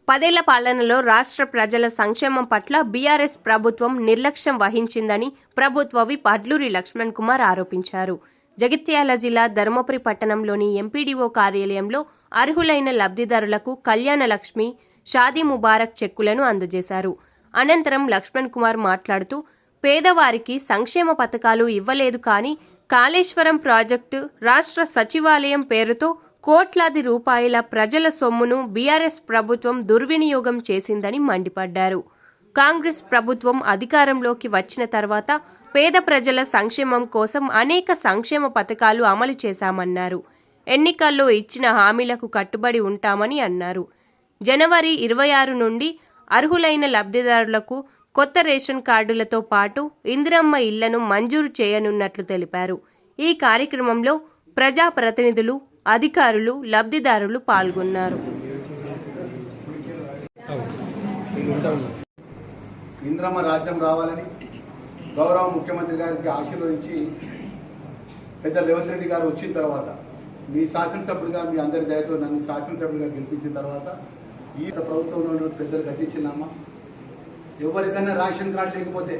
10 ఏళ్ల పాలనలో రాష్ట్ర ప్రజల సంక్షేమం పట్ల బీఆర్ఎస్ ప్రభుత్వం నిర్లక్ష్యం వహించిందని ప్రభుత్వ విప్ అడ్లూరి లక్ష్మణ్ కుమార్ ఆరోపించారు. జగిత్యాల జిల్లా ధర్మపురి పట్టణంలోని ఎంపీడీఓ కార్యాలయంలో అర్హులైన లబ్ధిదారులకు కళ్యాణ లక్ష్మి, షాదీ ముబారక్ చెక్కులను అందజేశారు. అనంతరం లక్ష్మణ్ కుమార్ మాట్లాడుతూ, పేదవారికి సంక్షేమ పథకాలు ఇవ్వలేదు కానీ కాళేశ్వరం ప్రాజెక్టు, రాష్ట్ర సచివాలయం పేరుతో కోట్లాది రూపాయల ప్రజల సొమ్మును బీఆర్ఎస్ ప్రభుత్వం దుర్వినియోగం చేసిందని మండిపడ్డారు. కాంగ్రెస్ ప్రభుత్వం అధికారంలోకి వచ్చిన తర్వాత పేద ప్రజల సంక్షేమం కోసం అనేక సంక్షేమ పథకాలు అమలు చేశామన్నారు. ఎన్నికల్లో ఇచ్చిన హామీలకు కట్టుబడి ఉంటామని అన్నారు. జనవరి 26 నుండి అర్హులైన లబ్ధిదారులకు కొత్త రేషన్ కార్డులతో పాటు ఇందిరమ్మ ఇళ్లను మంజూరు చేయనున్నట్లు తెలిపారు. ఈ కార్యక్రమంలో ప్రజాప్రతినిధులు, అధికారులు, లబ్ధిదారులు పాల్గొన్నారు. ఇంద్రమ్మ రాజ్యం రావాలని గౌరవ ముఖ్యమంత్రి గారికి ఆశీర్వదించి పెద్ద రేవంత్ రెడ్డి గారు వచ్చిన తర్వాత, మీ శాసనసభ్యుడిగా మీ అందరి దయతో నన్ను శాసనసభ్యుడిగా గెలిపించిన తర్వాత ఈ ప్రభుత్వంలో పెద్దలు కట్టించిందమ్మా. ఎవరికైనా రేషన్ కార్డు లేకపోతే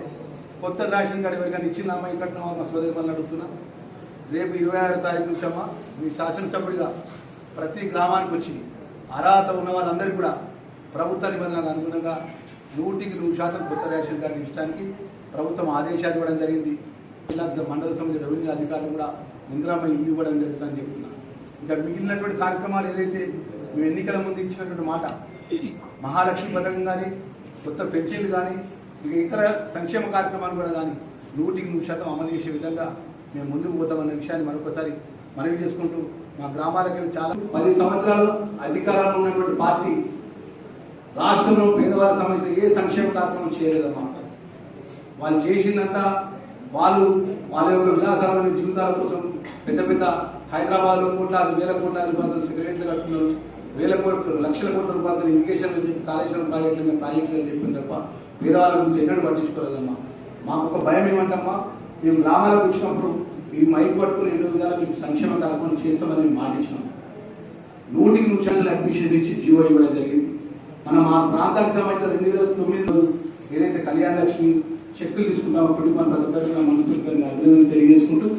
కొత్త రేషన్ కార్డు ఎవరికైనా ఇచ్చిందమ్మా? ఇక్కడ మా సోదరి పనులు అడుగుతున్నా. రేపు 26వ తారీఖు నుంచి అమ్మా మీ శాసనసభ్యుడిగా ప్రతి గ్రామానికి వచ్చి అర్హత ఉన్న వాళ్ళందరికీ కూడా ప్రభుత్వ నిబంధనలకు అనుగుణంగా 100% కొత్త రేషన్ కార్డు ఇవ్వడానికి ప్రభుత్వం ఆదేశాలు ఇవ్వడం జరిగింది. జిల్లా మండల సమితి రెవెన్యూ అధికారులు కూడా ఇందిరమ్మ ఇల్లు ఇవ్వడం జరుగుతుందని చెప్తున్నా. ఇంకా మిగిలినటువంటి కార్యక్రమాలు ఏదైతే మేము ఎన్నికల ముందు ఇచ్చినటువంటి మాట, మహాలక్ష్మి పథకం కానీ, కొత్త పెన్షన్లు కానీ, ఇక ఇతర సంక్షేమ కార్యక్రమాలు కూడా కానీ 100% అమలు చేసే విధంగా మేము ముందుకు పోతామన్న విషయాన్ని మరొకసారి మనవి చేసుకుంటూ, మా గ్రామాలకి చాలా 10 సంవత్సరాలు అధికారంలో ఉన్నటువంటి పార్టీ రాష్ట్రంలో పేదవాళ్ళ సంబంధించిన ఏ సంక్షేమ కార్యక్రమం చేయలేదమ్మా. వాళ్ళు చేసిందంతా వాళ్ళ యొక్క విలాసాలను జీవితాల కోసం పెద్ద పెద్ద హైదరాబాద్లో వేల కోట్ల రూపాయలు సిగరెట్లు కట్టుకున్నారు, లక్షల కోట్ల రూపాయలు ఇరిగేషన్లు చెప్పి కాళేశ్వరం ప్రాజెక్టులు చెప్పింది తప్ప పేదవాళ్ళ గురించి ఎన్నడూ పట్టించుకోలేదమ్మా. మాకు ఒక భయం ఏమంటమ్మా, మేము గ్రామాలకు వచ్చినప్పుడు ఈ మైక్ పట్టుకుని ఎన్నో విధాలు మీకు సంక్షేమ కార్యక్రమం చేస్తామని మేము మాటించినాం. 100% అడ్మిషన్ ఇచ్చి జీవో ఇవ్వడం జరిగింది. మనం ఆ ప్రాంతానికి సంబంధించిన 2009 ఏదైతే కళ్యాణ లక్ష్మి చెక్కులు తీసుకుంటామో కుటుంబాన్ని ప్రతి ఒక్కరిగా మంత్రులు అభినందనలు తెలియజేసుకుంటూ